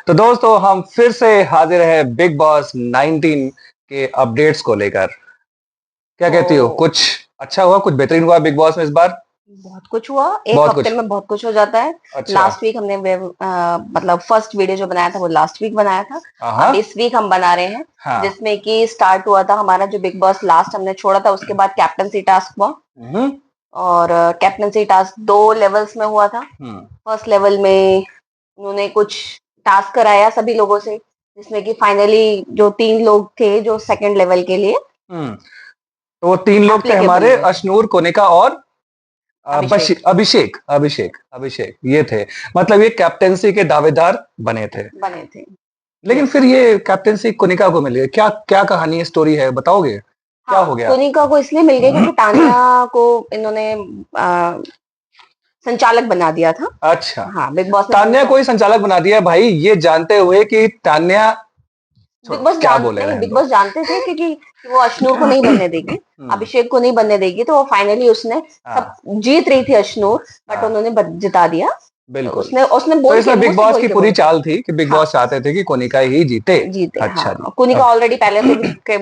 तो दोस्तों हम फिर से हाजिर है बिग बॉस 19 के अपडेट्स को लेकर। क्या कहती हो? कुछ अच्छा हुआ, कुछ बेहतरीन हुआ बिग बॉस में इस बार? बहुत कुछ हुआ। एक बहुत हफ्ते कुछ। में बहुत कुछ हो जाता है। अच्छा। लास्ट वीक हमने मतलब फर्स्ट वीडियो जो बनाया था वो लास्ट वीक बनाया था। अब हाँ इस वीक हम बना रहे हैं, हाँ। जिसमें कि स्टार्ट हुआ था हमारा जो बिग बॉस लास्ट हमने छोड़ा था, उसके बाद कैप्टनसी टास्क हुआ। हम्म और कैप्टनसी टास्क 2 लेवल्स में हुआ था। हम्म फर्स्ट लेवल में उन्होंने कुछ टास्क कराया सभी लोगों से, जिसमें कि फाइनली जो 3 लोग थे जो सेकंड लेवल के लिए हम्म। तो वो 3 लोग थे एप्लीकेबल हमारे, हुए थे। अश्नूर, कोनिका और अभिषेक अभिषेक अभिषेक अभिषेक, ये थे। मतलब ये कैप्टेंसी के दावेदार बने थे। बने थे। लेकिन यस। फिर ये कैप्टेंसी कोनिका को मिली है, क्या क्या कहानी है, स्टोरी है, बताओगे क्या हाँ, हो गया? कोनिका को इसलिए मिल गई क्योंकि तान्या को इन्होंने आ, संचालक बना दिया था। अच्छा। हाँ, बिग बॉस ने तान्या को ही संचालक बना दिया भाई, ये जानते हुए कि तान्या, बिग छोड़ो बॉस क्या बोले, नहीं, रहने बिग दो। बॉस जानते थे कि वो अश्नूर को नहीं बनने देगी, हम्म। अभिषेक को नहीं बनने देगी, तो वो फाइनली उसने सब हाँ जीत रही थी अश्नूर, बट हाँ, उन्होंने जिता दिया। तो बिल्कुल। उसने उसने तो बोल के इसमें मुंह बिग से बॉस बोल की के पूरी बोला। चाल थी कि बिग हाँ, बॉस चाहते थे कि कोनिका ही जीते। जीते। अच्छा जी। हाँ, कोनिका अब ऑलरेडी पहले से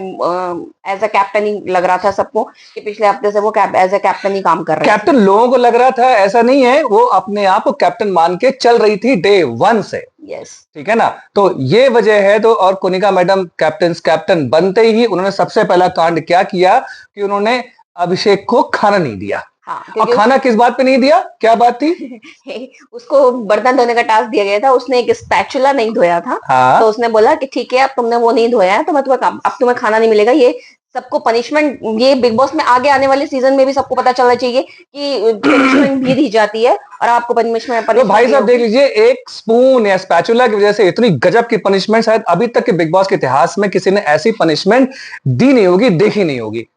एज अ कैप्टन ही लग रहा था सबको कि पिछले हफ्ते से वो एज अ कैप्टन ही काम कर रही थी। कैप्टन लोगों को लग रहा था, ऐसा नहीं है, वो अपने आप को कैप्टन मान के चल रही थी डे वन से। यस। ठीक है ना? तो ये वजह है। तो और कोनिका मैडम कैप्टन बनते ही उन्होंने सबसे पहला कांड क्या किया कि उन्होंने अभिषेक को खाना नहीं दिया। हाँ, और क्योंकि खाना किस बात पे नहीं दिया, क्या बात थी? उसको बर्तन धोने का टास्क दिया गया था, उसने एक स्पैचुला नहीं धोया था। तो हाँ। उसने बोला कि ठीक है, अब तुमने वो नहीं धोया है तो मैं तुम्हें अब तुम्हें खाना नहीं मिलेगा। ये सबको पनिशमेंट, ये बिग बॉस में आगे आने वाले सीजन में भी सबको पता चलना चाहिए कि पनिशमेंट भी दी जाती है और आपको पनिशमेंट तो पनिशमेंट भाई भी साहब देख होगी। लीजिए, एक स्पून या स्पैचुला की वजह से इतनी गजब की पनिशमेंट शायद अभी तक के बिग बॉस के इतिहास में किसी ने ऐसी पनिशमेंट दी नहीं होगी, देखी नहीं होगी।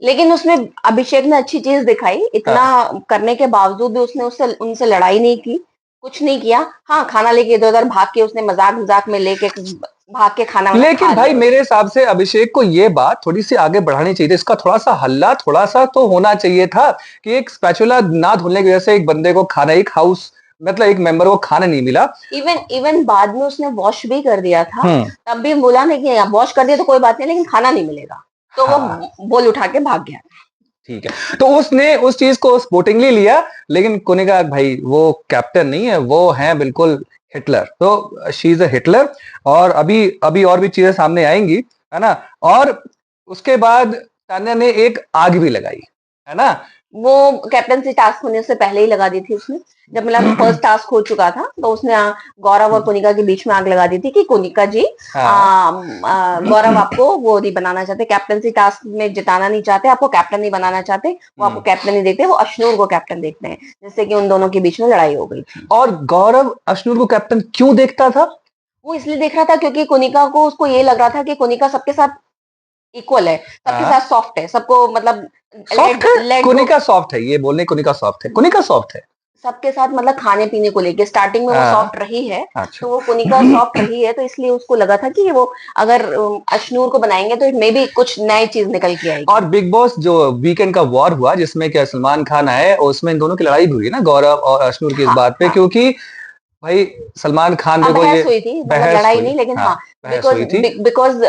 लेकिन उसमें अभिषेक ने अच्छी चीज दिखाई, इतना हाँ। करने के बावजूद भी उसने उससे उनसे लड़ाई नहीं की, कुछ नहीं किया। हाँ, खाना लेके इधर उधर भाग के उसने मजाक मजाक में लेके भाग के खाना वाना खा लेकिन भाई लिया मेरे उसने। हिसाब से अभिषेक को ये बात थोड़ी सी आगे बढ़ानी चाहिए थी, इसका थोड़ा सा हल्ला थोड़ा सा तो होना चाहिए था कि एक स्पैचुला ना धुलने की वजह से एक बंदे को खाना, एक हाउस मतलब एक मेंबर को खाना नहीं मिला। इवन इवन बाद में उसने वॉश भी कर दिया था, हम्म। तब भी बोला नहीं कि वॉश कर दिया तो कोई बात नहीं, लेकिन खाना नहीं मिलेगा। तो वो हाँ बोल उठा के भाग गया। ठीक है, तो उसने उस चीज को स्पोर्टिंगली लिया। लेकिन कोनिका भाई वो कैप्टन नहीं है, वो है बिल्कुल हिटलर। तो शी इज अ हिटलर। और अभी अभी और भी चीजें सामने आएंगी, है ना? और उसके बाद तान्या ने एक आग भी लगाई, है ना? वो कैप्टनसी टास्क होने से पहले ही लगा दी थी उसने। जब मतलब फर्स्ट टास्क हो चुका था तो उसने गौरव और कोनिका के बीच में आग लगा दी थी कि कोनिका जी, हाँ। गौरव आपको वो नहीं बनाना चाहते, कैप्टनसी टास्क में जिताना नहीं चाहते, आपको कैप्टन नहीं बनाना चाहते, वो आपको कैप्टन नहीं देखते, वो अश्नूर को कैप्टन देखते हैं, जिससे कि उन दोनों के बीच में लड़ाई हो गई थी। और गौरव अश्नूर को कैप्टन क्यों देखता था? वो इसलिए देख रहा था क्योंकि कोनिका को, उसको ये लग रहा था कि कोनिका सबके साथ इक्वल है, सबके हाँ, साथ सॉफ्ट है, सबको मतलब सॉफ्ट लेट है। Let go. कोनिका सॉफ्ट है, ये बोलने कोनिका सॉफ्ट है, कोनिका सॉफ्ट है। सबके साथ मतलब खाने पीने को लेके स्टार्टिंग में वो हाँ। सॉफ्ट रही है। अच्छा। तो वो कोनिका सॉफ्ट रही है, तो इसलिए उसको लगा था कि वो अगर अश्नूर को बनाएंगे तो मे बी कुछ नई चीज निकल के आएगी। और बिग बॉस जो वीकेंड का वॉर हुआ जिसमें क्या सलमान खान आए, उसमें इन दोनों की लड़ाई भी हुई ना, गौरव और अश्नूर की, इस हाँ, बात पे, हाँ। क्योंकि भाई सलमान खान हाँ, देखो ये बहस हुई थी, मतलब बहस लड़ाई हुई। नहीं, लेकिन हाँ, हाँ। बहस बिकॉज हुई थी। बिकॉज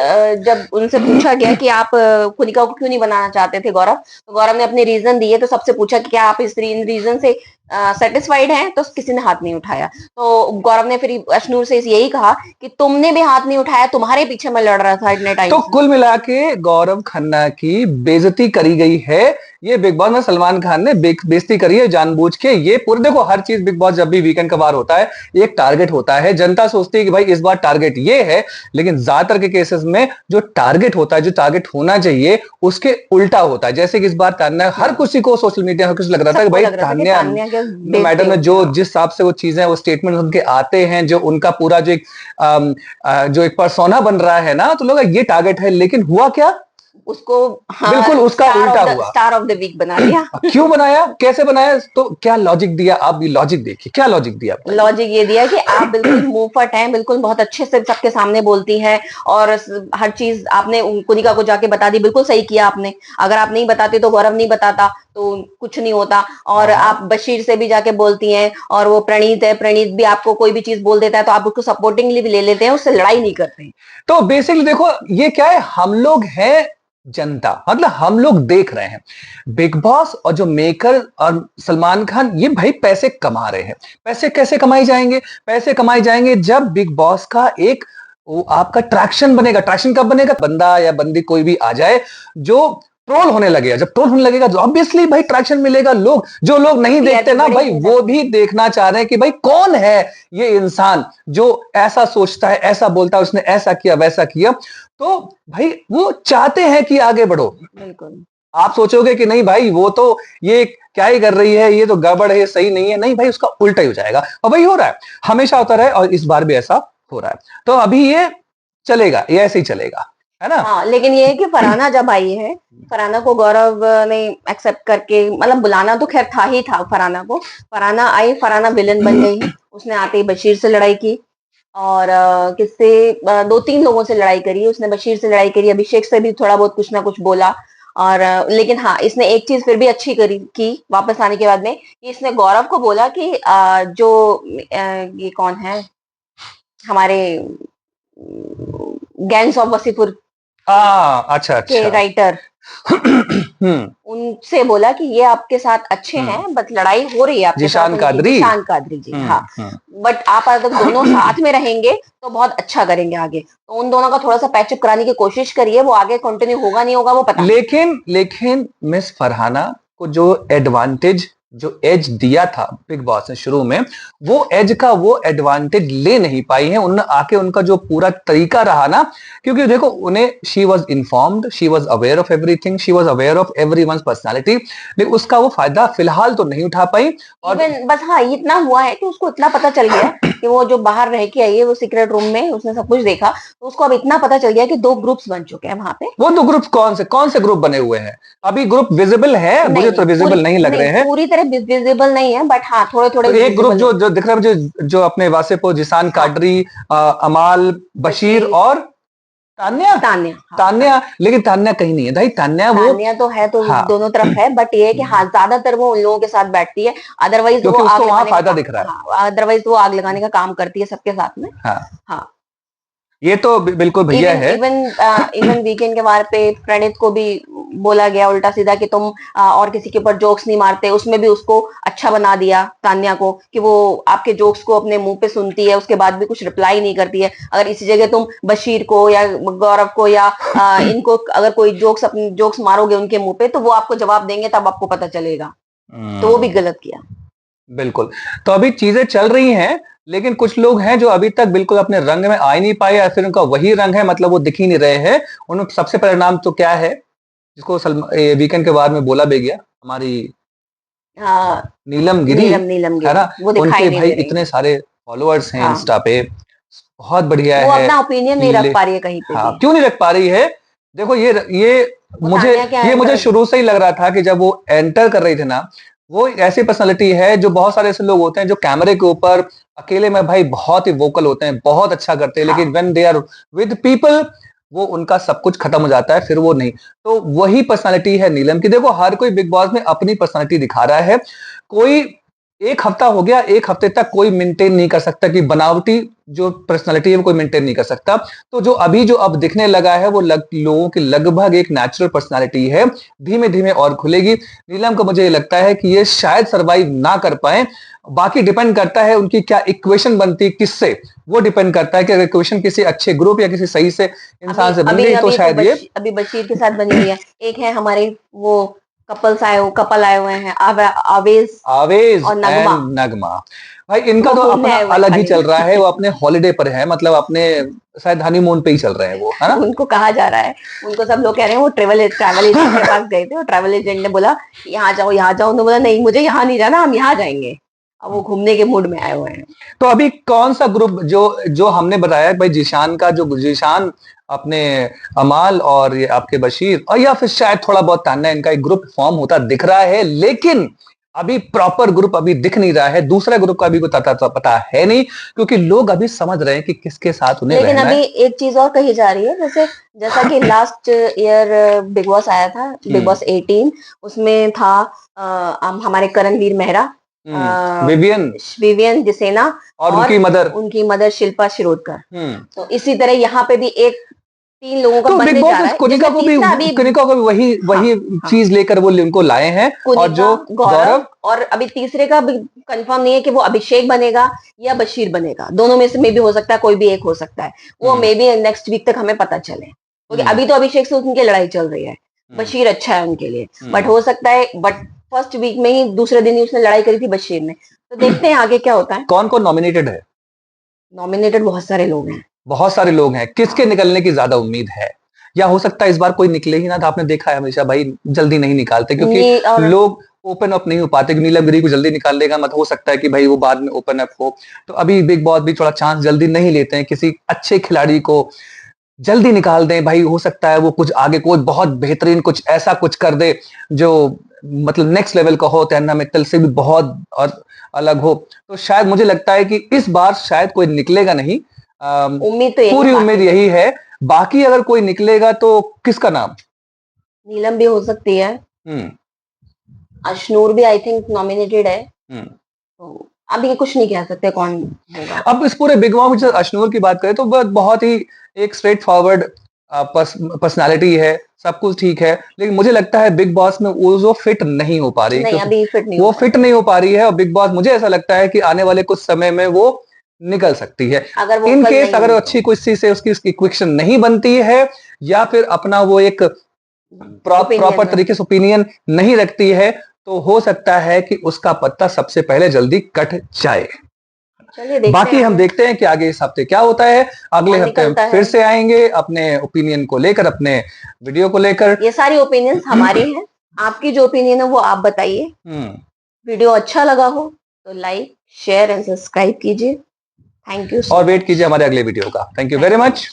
जब उनसे पूछा गया कि आप कोनिका को क्यों नहीं बनाना चाहते थे गौरव, तो गौरव ने अपने रीजन दिए, तो सबसे पूछा कि क्या आप इस रीजन से सेटिस्फाइड हैं, तो किसी ने हाथ नहीं उठाया। तो गौरव ने फिर अश्नूर से यही कहा कि तुमने भी हाथ नहीं उठाया, तुम्हारे पीछे मैं लड़ रहा था इतने टाइम तो से। कुल मिला के गौरव खन्ना की बेइज्जती करी गई है। ये बिग बॉस में सलमान खान ने बेइज्जती करी है जानबूझ के। ये पूरे देखो, हर चीज बिग बॉस जब भी वीकेंड का वार होता है, एक टारगेट होता है। जनता सोचती है कि भाई इस बार टारगेट ये है, लेकिन ज्यादातर के केसेस में जो टारगेट होता है, जो टारगेट होना चाहिए, उसके उल्टा होता है। जैसे कि इस बार तान्या, हर हाँ, किसी को सोशल मीडिया कुछ लग रहा था कि सबको भाई लग रहा था कि तान्या तान्या के बेइज्जती मैडम ने होगी। जो हाँ, जिस हिसाब से वो चीजें, वो स्टेटमेंट उनके आते हैं, जो उनका पूरा जो एक जो एक पर्सोना बन रहा है ना, तो लोग ये टारगेट है। लेकिन हुआ क्या? उसको बिल्कुल उसका उल्टा हुआ। स्टार ऑफ द वीक बना दिया। क्यों बनाया, कैसे बनाया, तो क्या लॉजिक दिया, आप भी लॉजिक देखिए, क्या लॉजिक दिया आपने? लॉजिक ये दिया कि आप बिल्कुल मुंहफट हैं, बिल्कुल बहुत अच्छे से सबके सामने बोलती हैं और हर चीज आपने कुनिका को जाके बता दी, बिल्कुल सही किया आपने। अगर आप नहीं बताते तो गौरव नहीं बताता तो कुछ नहीं होता। और हाँ आप बशीर से भी जाके बोलती हैं, और वो प्रणीत है, प्रणीत भी आपको कोई भी चीज बोल देता है तो आप उसको सपोर्टिंगली भी ले लेते हैं, उससे लड़ाई नहीं करते हैं। तो बेसिकली देखो ये क्या है, हम लोग हैं जनता, मतलब हम लोग देख रहे हैं बिग बॉस, और जो मेकर और सलमान खान ये भाई पैसे कमा रहे हैं। पैसे कैसे कमाए जाएंगे? पैसे कमाए जाएंगे जब बिग बॉस का एक वो आपका ट्रैक्शन बनेगा। ट्रैक्शन कब बनेगा? बंदा या बंदी कोई भी आ जाए जो ट्रोल होने लगेगा, जब ट्रोल होने लगेगा तो ऑब्वियसली भाई ट्रैक्शन मिलेगा। लोग, जो लोग नहीं देखते ना भाई, वो भी देखना चाह रहे हैं कि भाई कौन है ये इंसान जो ऐसा सोचता है, ऐसा बोलता है, उसने ऐसा किया वैसा किया। तो भाई वो चाहते हैं कि आगे बढ़ो। बिल्कुल। आप सोचोगे कि नहीं भाई वो तो ये क्या ही कर रही है, ये तो गड़बड़ है, सही नहीं है, नहीं भाई उसका उल्टा ही हो जाएगा। और वही हो रहा है, हमेशा होता रहा है और इस बार भी ऐसा हो रहा है। तो अभी ये चलेगा, ये ऐसे ही चलेगा, है ना? हाँ, लेकिन ये है कि फरहाना जब आई है, फरहाना को गौरव ने एक्सेप्ट करके, मतलब बुलाना तो खैर था ही था फरहाना को। फरहाना आई, फरहाना विलन बन गई है। उसने आते ही बशीर से लड़ाई की, और किससे, 2-3 लोगों से लड़ाई करी। उसने बशीर से लड़ाई करी, अभिषेक से भी थोड़ा बहुत कुछ ना कुछ बोला। और लेकिन हाँ, इसने एक चीज फिर भी अच्छी करी की वापस आने के बाद में, कि इसने गौरव को बोला कि ये कौन है हमारे गैंग्स ऑफ वसीपुर हाँ, अच्छा के अच्छा। राइटर, हम्म। उनसे बोला कि ये आपके साथ अच्छे हैं, बट लड़ाई हो रही है आपके साथ जिशान उनकी। कादरी। जिशान कादरी जी, हाँ। हम्म। बट आप अगर दोनों साथ में रहेंगे तो बहुत अच्छा करेंगे आगे। तो उन दोनों का थोड़ा सा पैचअप कराने की कोशिश करिए, वो आगे कंटिन्यू होगा नहीं होगा वो पता नहीं। लेकिन मिस फरहाना को जो एडवांटेज, जो एज दिया था बिग बॉस ने शुरू में, वो एज का वो एडवांटेज ले नहीं पाई है। उन्होंने आके उनका जो पूरा तरीका रहा ना, क्योंकि देखो उन्हें, she was informed, she was aware of everything, she was aware of everyone's personality, लेकिन उसका वो फायदा फिलहाल तो नहीं उठा पाई। और इवन बस हाँ, इतना हुआ है कि उसको इतना पता चल गया कि वो जो बाहर रह के आई है, वो सीक्रेट रूम में उसने सब कुछ देखा, तो उसको अब इतना पता चल गया कि 2 ग्रुप्स बन चुके हैं वहां पे। वो दो ग्रुप कौन से ग्रुप बने हुए हैं? अभी ग्रुप विजिबल है? मुझे तो विजिबल नहीं लग रहे हैं। पूरी तरह विजिबल नहीं है, बट हाँ थोड़े थोड़े तो एक ग्रुप विजिबल जो दिख रहा है मुझे, जो अपने वासेपुर, जिसान हाँ, कादरी, अमाल, बशीर बशीर, और तान्या। तान्या, हाँ, तान्या, लेकिन तान्या कहीं नहीं है भाई, तान्या वो, तान्या तो है, तो हाँ, दोनों तरफ है, बट ये है कि हाँ ज्यादातर वो उन लोगों के साथ बैठती है। अदरवाइज वो क्योंकि आग उसको वहां लगाने का फायदा काम, दिख रहा है। हाँ, अदरवाइज वो आग लगाने का काम करती है सबके साथ में। हाँ, हाँ। ये तो बिल्कुल भैया इवन है। इवन इवन वीकेंड के वार पे प्रणीत को भी बोला गया उल्टा सीधा कि तुम और किसी के ऊपर जोक्स नहीं मारते। उसमें भी उसको अच्छा बना दिया तान्या को, कि वो आपके जोक्स को अपने मुंह पे सुनती है, उसके बाद भी कुछ रिप्लाई नहीं करती है। अगर इसी जगह तुम बशीर को या गौरव को या इनको अगर कोई जोक्स, अपने जोक्स मारोगे उनके मुंह पे, तो वो आपको जवाब देंगे, तब आपको पता चलेगा। तो वो भी गलत किया। बिल्कुल। तो अभी चीजें चल रही हैं, लेकिन कुछ लोग हैं जो अभी तक बिल्कुल अपने रंग में आ ही नहीं पाए, या फिर उनका वही रंग है, मतलब वो दिख ही नहीं रहे हैं। उनका सबसे पहला नाम तो क्या है, जिसको वीकेंड के बाद में बोला भी गया, हमारी हाँ, नीलम गिरी, नीलम है गिरी, ना? वो दिखाई उनके नहीं भाई दे रही इतने है। सारे फॉलोअर्स हैं हाँ, इंस्टा पे, बहुत बढ़िया वो है। अपना ओपिनियन नहीं रख पा रही है कहीं पे हाँ, भी। क्यों नहीं रख पा रही है? देखो वो तान्या के ये मुझे एंकर, शुरू से ही लग रहा था कि जब वो एंटर कर रही थी ना, वो एक ऐसी पर्सनालिटी है, जो बहुत सारे ऐसे लोग होते हैं जो कैमरे के ऊपर अकेले में भाई बहुत ही वोकल होते हैं, बहुत अच्छा करते हैं, हाँ, लेकिन when they are with people, वो उनका सब कुछ खत्म हो जाता है, फिर वो नहीं। तो वही पर्सनालिटी है नीलम की। देखो हर कोई बिग बॉस में अपनी पर्सनालिटी दिखा रहा है। कोई, एक हफ्ता हो गया, एक हफ्ते तक कोई मेंटेन नहीं कर सकता कि बनावटी जो पर्सनालिटी है वो कोई मेंटेन नहीं कर सकता। तो जो अब दिखने लगा है वो लोगों की लगभग एक नेचुरल पर्सनालिटी है, धीमे धीमे और खुलेगी। नीलम को मुझे लगता है कि ये शायद सरवाइव ना कर पाए। बाकी डिपेंड करता है उनकी क्या इक्वेशन बनती है, किससे, वो डिपेंड करता है कि अगर इक्वेशन किसी अच्छे ग्रुप या किसी सही से अभी इंसान से बन अभी गई तो अभी तो शायद ये। अभी बशीर के साथ बनी हुई है। एक है हमारे वो कपल आए हुए हैं, आवेज आवेज और नगमा। एंड नगमा, भाई इनका वो तो घूमने अपना आए हुए हैं अलग ही खाली। चल रहा है। वो अपने हॉलिडे पर है, मतलब अपने शायद हनीमून पे ही चल रहे हैं वो, है ना? उनको कहा जा रहा है, उनको सब लोग कह रहे हैं वो ट्रेवल एजेंट के पास गए थे, और ट्रेवल एजेंट ने बोला यहाँ जाओ यहाँ जाओ, उन्होंने बोला नहीं मुझे यहाँ नहीं जाना, हम यहाँ जाएंगे। अब वो घूमने के मूड में आए हुए हैं। तो अभी कौन सा ग्रुप जो जो हमने बताया भाई, जीशान का, जो जीशान अपने अमाल और ये आपके बशीर, और या फिर शायद थोड़ा बहुत तान्या, इनका एक ग्रुप फॉर्म होता दिख रहा है, लेकिन अभी प्रॉपर ग्रुप अभी दिख नहीं रहा है, दूसरा ग्रुप का भी कोई पता है नहीं, क्योंकि लोग अभी समझ रहे हैं कि किसके साथ उन्हें लेकिन रहना अभी है। एक चीज और कही जा रही है, जैसा कि लास्ट ईयर बिग बॉस आया था, बिग बॉस 18, उसमें था हमारे करणवीर मेहरा, विवियन विवियन जिसेना और और उनकी मदर शिल्पा शिरोडकर। तो इसी तरह यहाँ पे भी एक 3 लोगों का तो बिग बनने जा बॉस रहा इस है, जिसमें तीसरा अभी कनिका को भी वही वही हाँ, चीज लेकर वो उनको लाए हैं। और कुनिका, जो गौरव, और अभी तीसरे का भी कंफर्म नहीं है कि वो अभिषेक बनेगा या बशीर बनेगा, दोनों में से मे भी हो सकता है, कोई भी एक हो सकता है, वो मे बी नेक्स्ट वीक तक हमें पता चले, क्योंकि अभी तो अभिषेक से उनकी लड़ाई चल रही है, बशीर अच्छा है उनके लिए, बट हो सकता है, बट फर्स्ट वीक में ही, दूसरे दिन ही उसने लड़ाई करी थी बशीर ने, तो देखते हैं आगे क्या होता है। कौन कौन नॉमिनेटेड है? नॉमिनेटेड बहुत सारे लोग हैं, बहुत सारे लोग हैं, किसके निकलने की ज्यादा उम्मीद है? या हो सकता है इस बार कोई निकले ही ना, तो आपने देखा है हमेशा भाई जल्दी नहीं निकालते, क्योंकि लोग ओपन अप नहीं हो पाते, कि नीलम गिरी को जल्दी निकाल देगा मत, हो सकता है कि भाई वो बाद में ओपन अप हो, तो अभी बिग बॉस भी थोड़ा चांस जल्दी नहीं लेते हैं, किसी अच्छे खिलाड़ी को जल्दी निकाल दें भाई, हो सकता है वो कुछ आगे कोई बहुत बेहतरीन कुछ ऐसा कुछ कर दे जो मतलब नेक्स्ट लेवल का हो, तन्ना मित्तल से भी बहुत और अलग हो, तो शायद मुझे लगता है कि इस बार शायद कोई निकलेगा नहीं। उम्मीद तो पूरी उम्मीद यही है। बाकी अगर कोई निकलेगा तो किसका नाम? नीलम भी हो सकती है, अशनूर भी आई थिंक नॉमिनेटेड है, तो अभी कुछ नहीं कह सकते कौन होगा। अब इस पूरे बिग बॉस में अशनूर की बात करें तो बहुत ही एक स्ट्रेट फॉरवर्ड पर्सनालिटी है, सब कुछ ठीक है, लेकिन मुझे लगता है बिग बॉस में वो फिट नहीं हो पा रही, नहीं, अभी फिट नहीं वो फिट नहीं हो पा रही है, और बिग बॉस मुझे ऐसा लगता है कि आने वाले कुछ समय में वो निकल सकती है, अगर वो इन कल केस नहीं अगर हुई अच्छी कुछ से उसकी इक्वेशन नहीं बनती है, या फिर अपना वो एक प्रॉपर तरीके से ओपिनियन नहीं रखती है, तो हो सकता है कि उसका पत्ता सबसे पहले जल्दी कट जाए। बाकी हम देखते हैं कि आगे इस हफ्ते क्या होता है, अगले हफ्ते हम फिर से आएंगे अपने ओपिनियन को लेकर, अपने वीडियो को लेकर। ये सारी ओपिनियंस हमारी हैं, आपकी जो ओपिनियन है वो आप बताइए। वीडियो अच्छा लगा हो तो लाइक, शेयर एंड सब्सक्राइब कीजिए। थैंक यू, और वेट कीजिए हमारे अगले वीडियो का। Thank you very much.